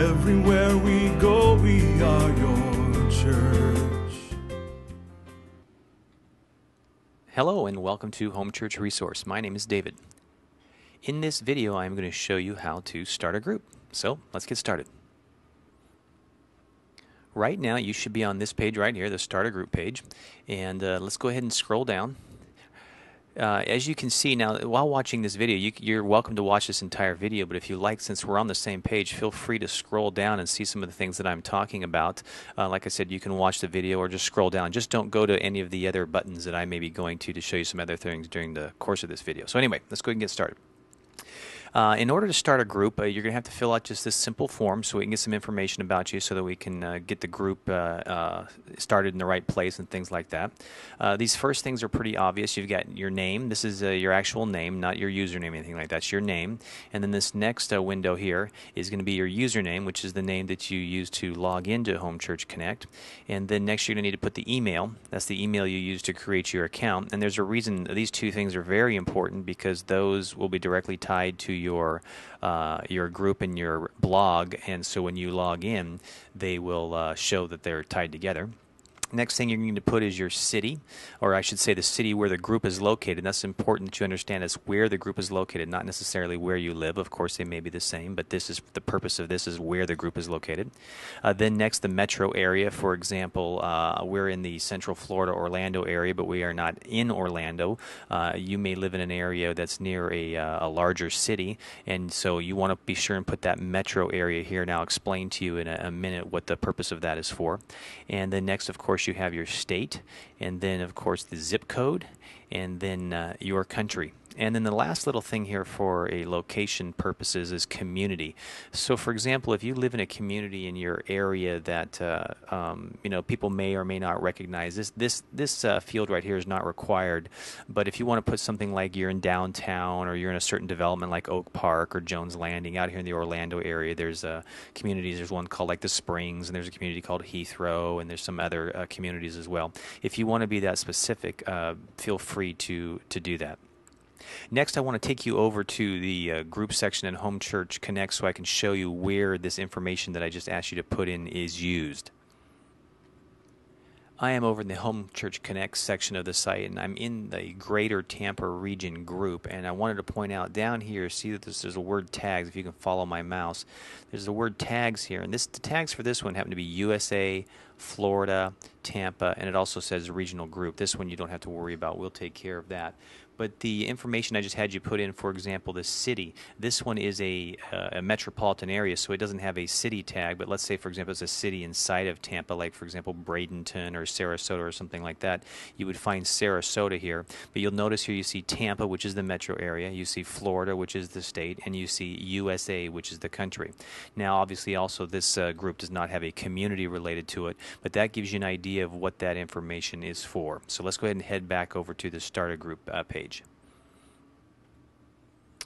Everywhere we go, we are your church. Hello and welcome to Home Church Resource. My name is David. In this video, I'm going to show you how to start a group. So let's get started. Right now, you should be on this page right here, the Start a Group page. And let's go ahead and scroll down. As you can see now, while watching this video, you're welcome to watch this entire video, but if you like, since we're on the same page, feel free to scroll down and see some of the things that I'm talking about. Like I said, you can watch the video or just scroll down. Just don't go to any of the other buttons that I may be going to show you some other things during the course of this video. So anyway, let's go ahead and get started. In order to start a group, you're going to have to fill out just this simple form so we can get some information about you so that we can get the group started in the right place and things like that. These first things are pretty obvious. You've got your name. This is your actual name, not your username or anything like that. It's your name. And then this next window here is going to be your username, which is the name that you use to log into Home Church Connect. And then next you're going to need to put the email. That's the email you use to create your account. And there's a reason these two things are very important, because those will be directly tied to your group and your blog, and so when you log in, they will show that they're tied together. Next thing you're going to put is your city, or I should say the city where the group is located. That's important that you understand is where the group is located, not necessarily where you live. Of course, they may be the same, but this is the purpose of this is where the group is located. Then next, the metro area. For example, we're in the Central Florida, Orlando area, but we are not in Orlando. You may live in an area that's near a larger city, and so you want to be sure and put that metro area here. And I'll explain to you in a minute what the purpose of that is for. And then next, of course, you have your state, and then of course the zip code, and then your country. And then the last little thing here for a location purposes is community. So for example, if you live in a community in your area that people may or may not recognize, this field right here is not required. But if you want to put something like you're in downtown, or you're in a certain development like Oak Park or Jones Landing out here in the Orlando area, there's communities. There's one called like the Springs, and there's a community called Heathrow, and there's some other communities as well. If you want to be that specific, feel free to do that. Next, I want to take you over to the group section in Home Church Connect so I can show you where this information that I just asked you to put in is used. I am over in the Home Church Connect section of the site, and I'm in the Greater Tampa Region group. And I wanted to point out down here, see that there's a word tags. If you can follow my mouse, there's the word tags here. And the tags for this one happen to be USA, Florida, Tampa, and it also says regional group. This one you don't have to worry about. We'll take care of that. But the information I just had you put in, for example, the city, this one is a metropolitan area, so it doesn't have a city tag. But let's say, for example, it's a city inside of Tampa, like, for example, Bradenton or Sarasota or something like that. You would find Sarasota here. But you'll notice here you see Tampa, which is the metro area. You see Florida, which is the state. And you see USA, which is the country. Now, obviously, also, this group does not have a community related to it. But that gives you an idea of what that information is for. So let's go ahead and head back over to the Start a Group page.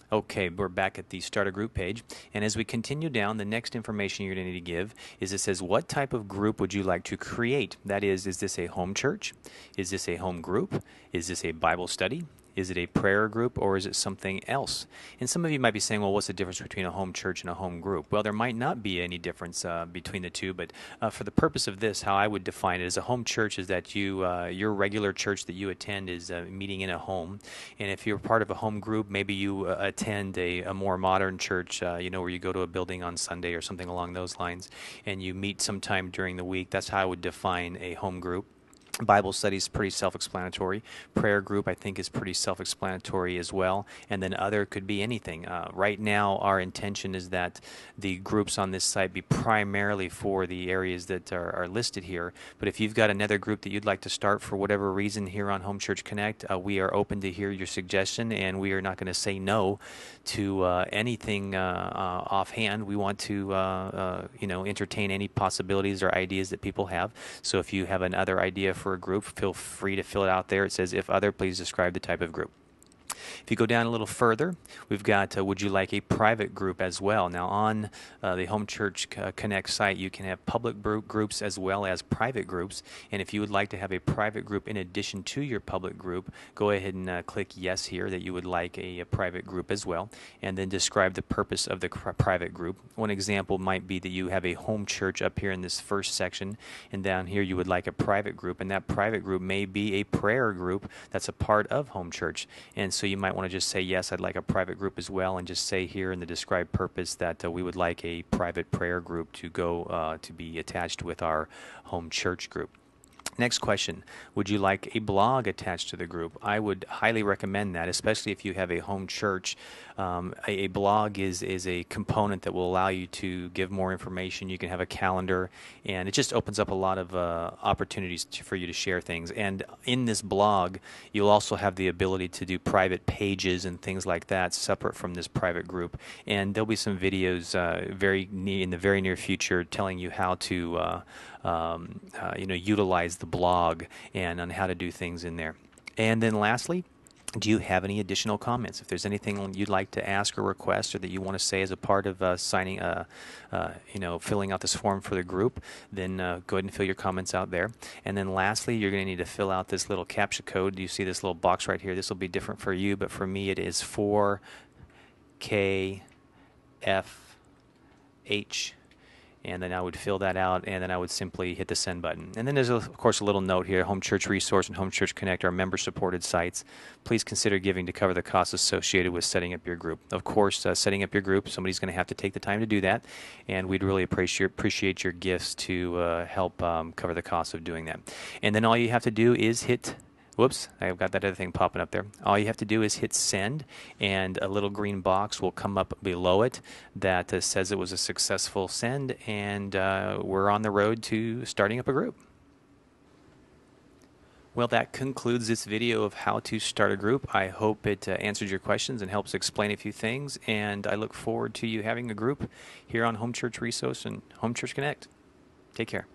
Okay, we're back at the Start a Group page, and as we continue down, the next information you're going to need to give is it says, what type of group would you like to create? That is this a home church? Is this a home group? Is this a Bible study? Is it a prayer group, or is it something else? And some of you might be saying, well, what's the difference between a home church and a home group? Well, there might not be any difference between the two, but for the purpose of this, how I would define it as a home church is that your regular church that you attend is meeting in a home. And if you're part of a home group, maybe you attend a more modern church, where you go to a building on Sunday or something along those lines, and you meet sometime during the week. That's how I would define a home group. Bible study is pretty self-explanatory. Prayer group, I think, is pretty self-explanatory as well. And then other could be anything. Right now, our intention is that the groups on this site be primarily for the areas that are listed here. But if you've got another group that you'd like to start for whatever reason here on Home Church Connect, we are open to hear your suggestion, and we are not going to say no to anything offhand. We want to, entertain any possibilities or ideas that people have. So if you have another idea for a group, feel free to fill it out there. It says, if other, please describe the type of group. If you go down a little further, we've got would you like a private group as well? Now on the Home Church Connect site, you can have public groups as well as private groups. And if you would like to have a private group in addition to your public group, go ahead and click yes here that you would like a private group as well, and then describe the purpose of the private group. One example might be that you have a home church up here in this first section, and down here you would like a private group, and that private group may be a prayer group that's a part of Home Church. And so you might want to just say, yes, I'd like a private group as well, and just say here in the described purpose that we would like a private prayer group to go to be attached with our Home Church group. Next question, would you like a blog attached to the group? I would highly recommend that, especially if you have a home church. A blog is a component that will allow you to give more information. You can have a calendar, and it just opens up a lot of opportunities for you to share things. And in this blog, you'll also have the ability to do private pages and things like that separate from this private group. And there'll be some videos in the very near future telling you how to utilize the blog and on how to do things in there. And then lastly, do you have any additional comments? If there's anything you'd like to ask or request, or that you want to say as a part of filling out this form for the group, then go ahead and fill your comments out there. And then lastly, you're going to need to fill out this little CAPTCHA code. You see this little box right here? This will be different for you, but for me it is 4KFH. And then I would fill that out, and then I would simply hit the send button. And then there's, of course, a little note here. Home Church Resource and Home Church Connect are member-supported sites. Please consider giving to cover the costs associated with setting up your group. Of course, setting up your group, somebody's going to have to take the time to do that, and we'd really appreciate your gifts to help cover the cost of doing that. And then all you have to do is hit... Whoops, I've got that other thing popping up there. All you have to do is hit send, and a little green box will come up below it that says it was a successful send, and we're on the road to starting up a group. Well, that concludes this video of how to start a group. I hope it answers your questions and helps explain a few things, and I look forward to you having a group here on Home Church Resource and Home Church Connect. Take care.